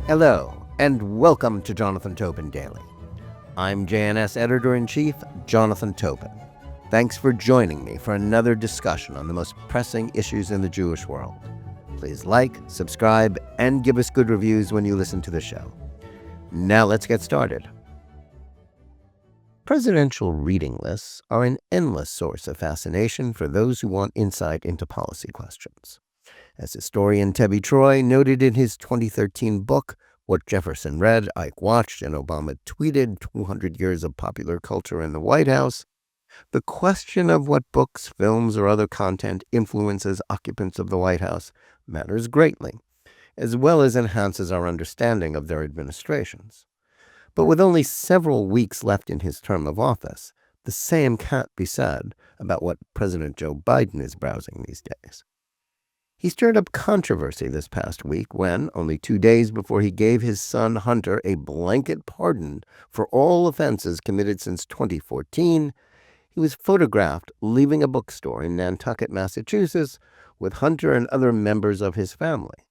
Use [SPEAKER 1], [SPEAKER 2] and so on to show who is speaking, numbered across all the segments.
[SPEAKER 1] Hello, and welcome to Jonathan Tobin Daily. I'm JNS Editor-in-Chief, Jonathan Tobin. Thanks for joining me for another discussion on the most pressing issues in the Jewish world. Please like, subscribe, and give us good reviews when you listen to the show. Now let's get started. Presidential reading lists are an endless source of fascination for those who want insight into policy questions. As historian Tebby Troy noted in his 2013 book, What Jefferson Read, Ike Watched, and Obama Tweeted, 200 Years of Popular Culture in the White House, the question of what books, films, or other content influences occupants of the White House matters greatly, as well as enhances our understanding of their administrations. But with only several weeks left in his term of office, the same can't be said about what President Joe Biden is browsing these days. He stirred up controversy this past week when, only 2 days before he gave his son Hunter a blanket pardon for all offenses committed since 2014, he was photographed leaving a bookstore in Nantucket, Massachusetts, with Hunter and other members of his family.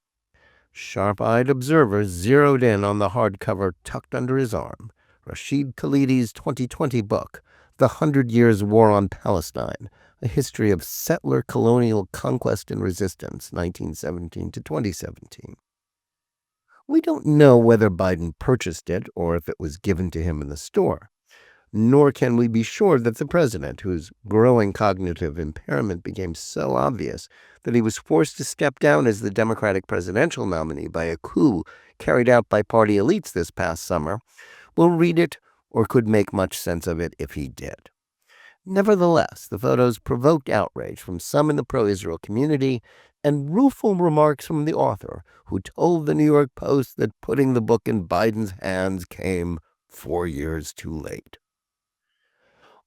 [SPEAKER 1] Sharp-eyed observers zeroed in on the hardcover tucked under his arm, Rashid Khalidi's 2020 book, The 100 Years' War on Palestine, A History of Settler-Colonial Conquest and Resistance, 1917 to 2017. We don't know whether Biden purchased it or if it was given to him in the store, nor can we be sure that the president, whose growing cognitive impairment became so obvious that he was forced to step down as the Democratic presidential nominee by a coup carried out by party elites this past summer, will read it or could make much sense of it if he did. Nevertheless, the photos provoked outrage from some in the pro-Israel community and rueful remarks from the author, who told the New York Post that putting the book in Biden's hands came 4 years too late.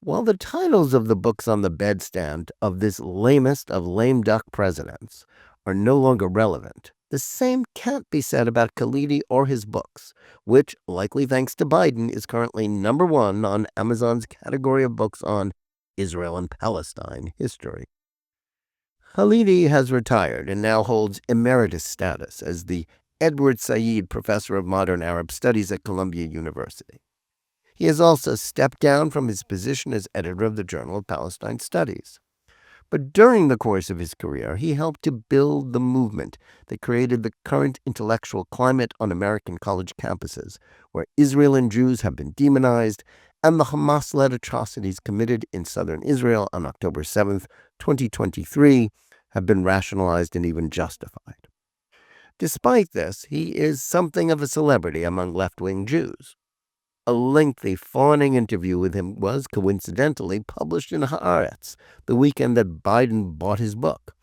[SPEAKER 1] While the titles of the books on the bedstand of this lamest of lame duck presidents are no longer relevant, the same can't be said about Khalidi or his books, which, likely thanks to Biden, is currently number 1 on Amazon's category of books on Israel and Palestine history. Khalidi has retired and now holds emeritus status as the Edward Said Professor of Modern Arab Studies at Columbia University. He has also stepped down from his position as editor of the Journal of Palestine Studies. But during the course of his career, he helped to build the movement that created the current intellectual climate on American college campuses, where Israel and Jews have been demonized, and the Hamas-led atrocities committed in southern Israel on October 7, 2023, have been rationalized and even justified. Despite this, he is something of a celebrity among left-wing Jews. A lengthy, fawning interview with him was coincidentally published in Haaretz the weekend that Biden bought his book,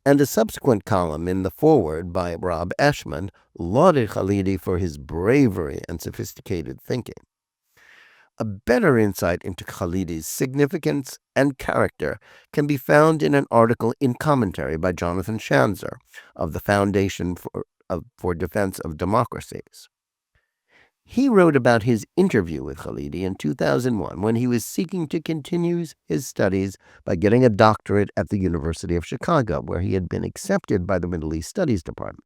[SPEAKER 1] and a subsequent column in the foreword by Rob Eshman lauded Khalidi for his bravery and sophisticated thinking. A better insight into Khalidi's significance and character can be found in an article in commentary by Jonathan Schanzer of the Foundation for Defense of Democracies. He wrote about his interview with Khalidi in 2001 when he was seeking to continue his studies by getting a doctorate at the University of Chicago, where he had been accepted by the Middle East Studies Department.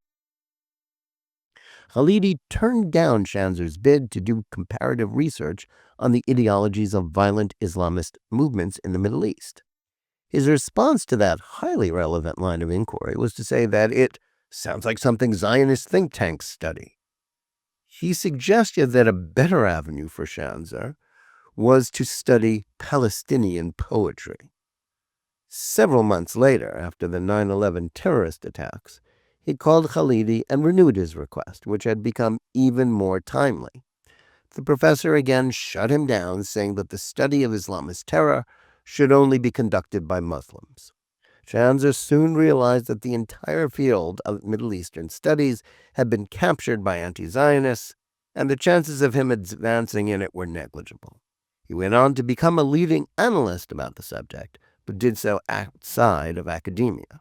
[SPEAKER 1] Khalidi turned down Schanzer's bid to do comparative research on the ideologies of violent Islamist movements in the Middle East. His response to that highly relevant line of inquiry was to say that it sounds like something Zionist think tanks study. He suggested that a better avenue for Schanzer was to study Palestinian poetry. Several months later, after the 9/11 terrorist attacks, he called Khalidi and renewed his request, which had become even more timely. The professor again shut him down, saying that the study of Islamist terror should only be conducted by Muslims. Schanzer soon realized that the entire field of Middle Eastern studies had been captured by anti-Zionists, and the chances of him advancing in it were negligible. He went on to become a leading analyst about the subject, but did so outside of academia.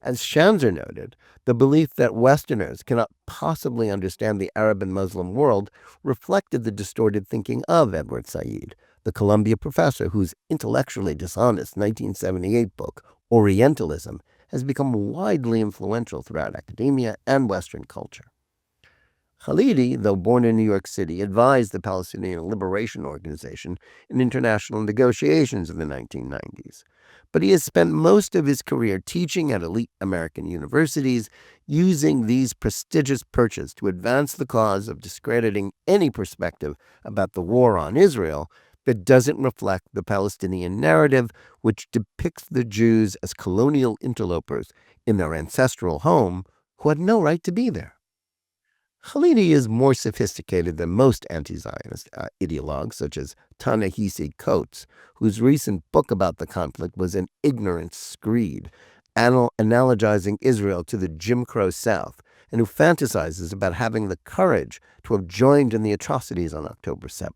[SPEAKER 1] As Schanzer noted, the belief that Westerners cannot possibly understand the Arab and Muslim world reflected the distorted thinking of Edward Said, the Columbia professor whose intellectually dishonest 1978 book, Orientalism, has become widely influential throughout academia and Western culture. Khalidi, though born in New York City, advised the Palestinian Liberation Organization in international negotiations in the 1990s. But he has spent most of his career teaching at elite American universities, using these prestigious perches to advance the cause of discrediting any perspective about the war on Israel that doesn't reflect the Palestinian narrative, which depicts the Jews as colonial interlopers in their ancestral home who had no right to be there. Khalidi is more sophisticated than most anti-Zionist ideologues, such as Ta-Nehisi Coates, whose recent book about the conflict was An Ignorant Screed, analogizing Israel to the Jim Crow South, and who fantasizes about having the courage to have joined in the atrocities on October 7th.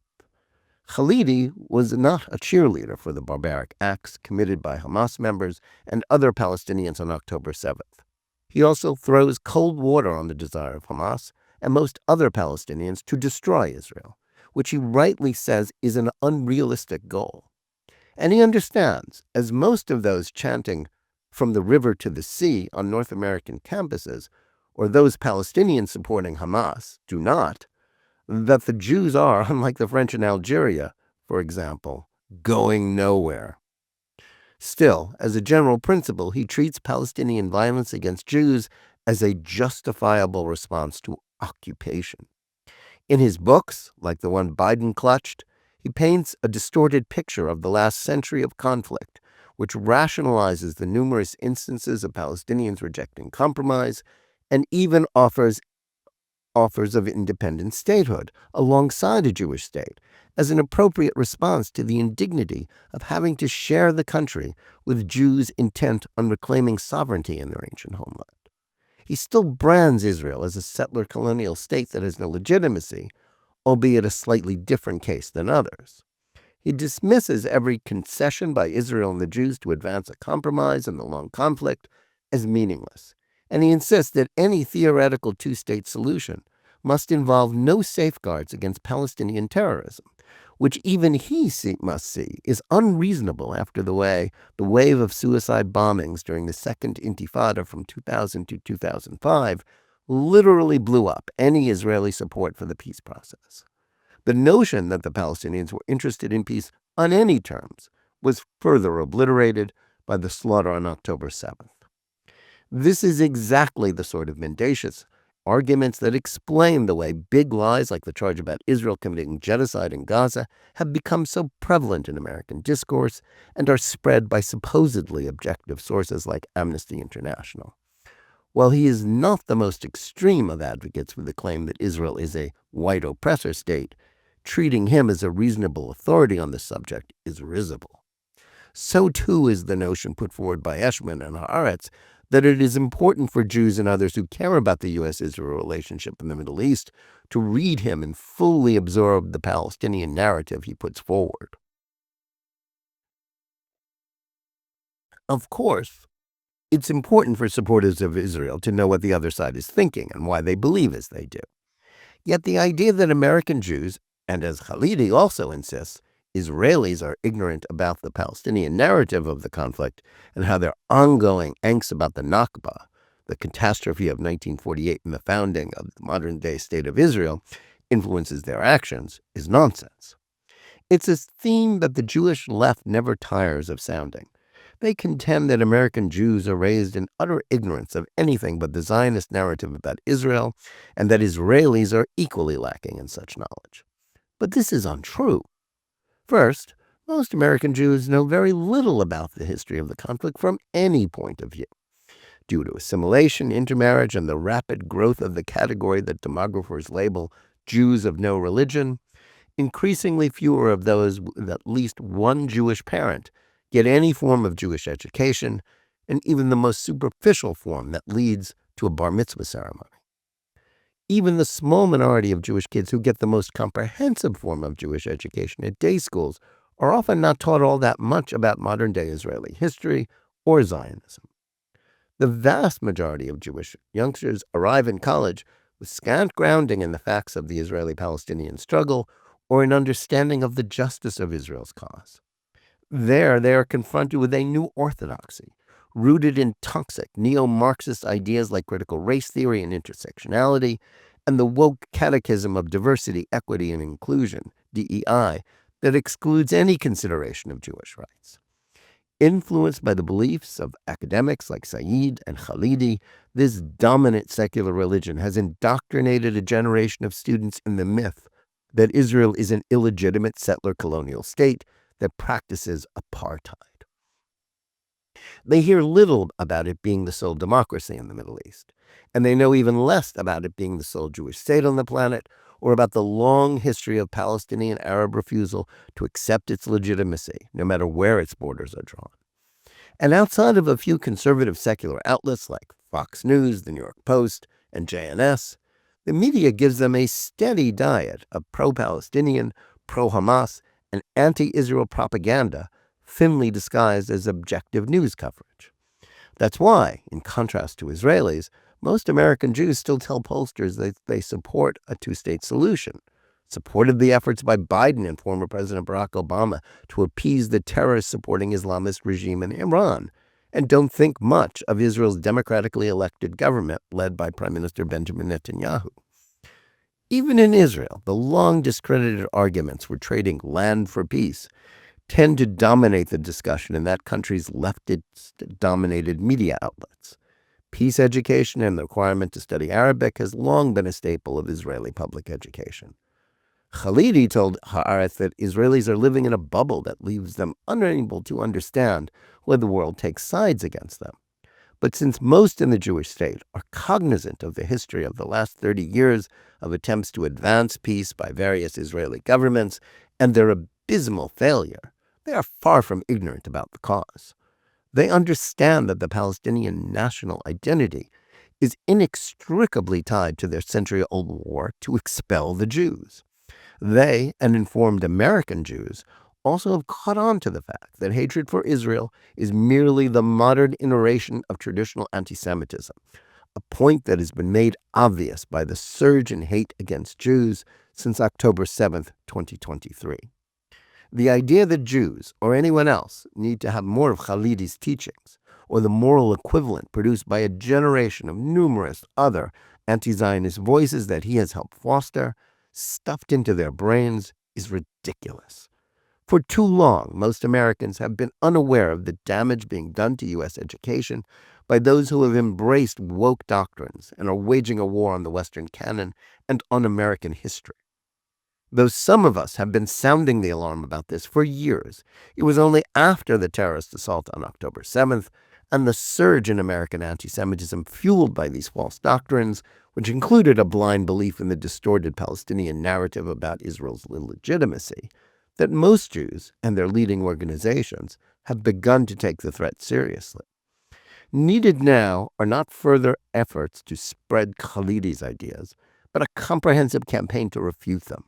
[SPEAKER 1] Khalidi was not a cheerleader for the barbaric acts committed by Hamas members and other Palestinians on October 7th. He also throws cold water on the desire of Hamas and most other Palestinians to destroy Israel, which he rightly says is an unrealistic goal. And he understands, as most of those chanting from the river to the sea on North American campuses, or those Palestinians supporting Hamas, do not, that the Jews are, unlike the French in Algeria, for example, going nowhere. Still, as a general principle, he treats Palestinian violence against Jews as a justifiable response to occupation. In his books, like the one Biden clutched, he paints a distorted picture of the last century of conflict, which rationalizes the numerous instances of Palestinians rejecting compromise and even offers of independent statehood alongside a Jewish state as an appropriate response to the indignity of having to share the country with Jews intent on reclaiming sovereignty in their ancient homeland. He still brands Israel as a settler-colonial state that has no legitimacy, albeit a slightly different case than others. He dismisses every concession by Israel and the Jews to advance a compromise in the long conflict as meaningless, and he insists that any theoretical two-state solution must involve no safeguards against Palestinian terrorism, which even he must see is unreasonable after the wave of suicide bombings during the Second Intifada from 2000 to 2005 literally blew up any Israeli support for the peace process. The notion that the Palestinians were interested in peace on any terms was further obliterated by the slaughter on October 7th. This is exactly the sort of mendacious arguments that explain the way big lies like the charge about Israel committing genocide in Gaza have become so prevalent in American discourse and are spread by supposedly objective sources like Amnesty International. While he is not the most extreme of advocates for the claim that Israel is a white oppressor state, treating him as a reasonable authority on the subject is risible. So too is the notion put forward by Eshman and Haaretz that it is important for Jews and others who care about the U.S.-Israel relationship in the Middle East to read him and fully absorb the Palestinian narrative he puts forward. Of course, it's important for supporters of Israel to know what the other side is thinking and why they believe as they do. Yet the idea that American Jews, and as Khalidi also insists, Israelis are ignorant about the Palestinian narrative of the conflict and how their ongoing angst about the Nakba, the catastrophe of 1948 and the founding of the modern-day state of Israel, influences their actions, is nonsense. It's a theme that the Jewish left never tires of sounding. They contend that American Jews are raised in utter ignorance of anything but the Zionist narrative about Israel, and that Israelis are equally lacking in such knowledge. But this is untrue. First, most American Jews know very little about the history of the conflict from any point of view. Due to assimilation, intermarriage, and the rapid growth of the category that demographers label Jews of no religion, increasingly fewer of those with at least one Jewish parent get any form of Jewish education, and even the most superficial form that leads to a bar mitzvah ceremony. Even the small minority of Jewish kids who get the most comprehensive form of Jewish education at day schools are often not taught all that much about modern-day Israeli history or Zionism. The vast majority of Jewish youngsters arrive in college with scant grounding in the facts of the Israeli-Palestinian struggle or an understanding of the justice of Israel's cause. There, they are confronted with a new orthodoxy, rooted in toxic neo-Marxist ideas like critical race theory and intersectionality, and the woke catechism of diversity, equity, and inclusion, DEI, that excludes any consideration of Jewish rights. Influenced by the beliefs of academics like Said and Khalidi, this dominant secular religion has indoctrinated a generation of students in the myth that Israel is an illegitimate settler-colonial state that practices apartheid. They hear little about it being the sole democracy in the Middle East, and they know even less about it being the sole Jewish state on the planet, or about the long history of Palestinian Arab refusal to accept its legitimacy, no matter where its borders are drawn. And outside of a few conservative secular outlets like Fox News, the New York Post, and JNS, the media gives them a steady diet of pro-Palestinian, pro-Hamas, and anti-Israel propaganda, thinly disguised as objective news coverage. That's why, in contrast to Israelis, most American Jews still tell pollsters that they support a two-state solution, supported the efforts by Biden and former President Barack Obama to appease the terrorist-supporting Islamist regime in Iran, and don't think much of Israel's democratically elected government led by Prime Minister Benjamin Netanyahu. Even in Israel, the long discredited arguments for trading land for peace tend to dominate the discussion in that country's leftist-dominated media outlets. Peace education and the requirement to study Arabic has long been a staple of Israeli public education. Khalidi told Haaretz that Israelis are living in a bubble that leaves them unable to understand why the world takes sides against them. But since most in the Jewish state are cognizant of the history of the last 30 years of attempts to advance peace by various Israeli governments and their abysmal failure, they are far from ignorant about the cause. They understand that the Palestinian national identity is inextricably tied to their century-old war to expel the Jews. They, and informed American Jews, also have caught on to the fact that hatred for Israel is merely the modern iteration of traditional anti-Semitism, a point that has been made obvious by the surge in hate against Jews since October 7, 2023. The idea that Jews, or anyone else, need to have more of Khalidi's teachings, or the moral equivalent produced by a generation of numerous other anti-Zionist voices that he has helped foster, stuffed into their brains, is ridiculous. For too long, most Americans have been unaware of the damage being done to U.S. education by those who have embraced woke doctrines and are waging a war on the Western canon and on American history. Though some of us have been sounding the alarm about this for years, it was only after the terrorist assault on October 7th and the surge in American anti-Semitism fueled by these false doctrines, which included a blind belief in the distorted Palestinian narrative about Israel's illegitimacy, that most Jews and their leading organizations have begun to take the threat seriously. Needed now are not further efforts to spread Khalidi's ideas, but a comprehensive campaign to refute them.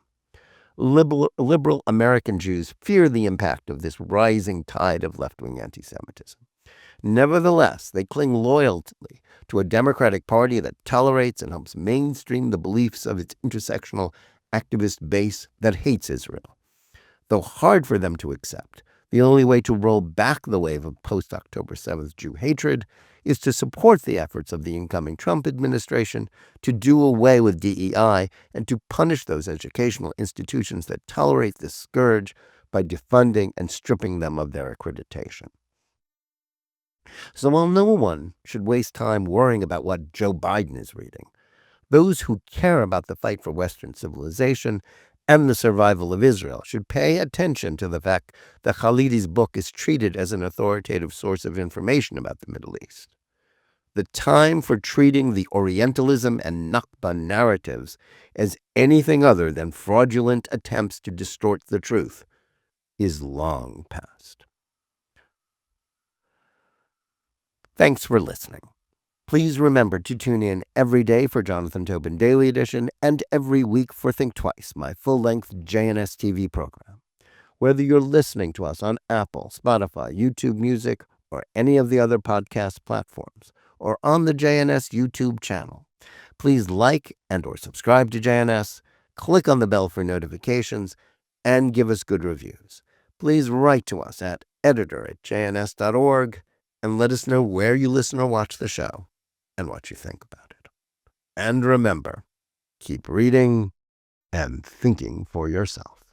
[SPEAKER 1] Liberal American Jews fear the impact of this rising tide of left-wing anti-Semitism. Nevertheless, they cling loyally to a Democratic Party that tolerates and helps mainstream the beliefs of its intersectional activist base that hates Israel. Though hard for them to accept, the only way to roll back the wave of post-October 7th Jew hatred is to support the efforts of the incoming Trump administration to do away with DEI and to punish those educational institutions that tolerate this scourge by defunding and stripping them of their accreditation. So while no one should waste time worrying about what Joe Biden is reading, those who care about the fight for Western civilization and the survival of Israel should pay attention to the fact that Khalidi's book is treated as an authoritative source of information about the Middle East. The time for treating the Orientalism and Nakba narratives as anything other than fraudulent attempts to distort the truth is long past. Thanks for listening. Please remember to tune in every day for Jonathan Tobin Daily Edition and every week for Think Twice, my full-length JNS TV program. Whether you're listening to us on Apple, Spotify, YouTube Music, or any of the other podcast platforms, or on the JNS YouTube channel, please like and or subscribe to JNS, click on the bell for notifications, and give us good reviews. Please write to us at editor@jns.org and let us know where you listen or watch the show and what you think about it. And remember, Keep reading and thinking for yourself.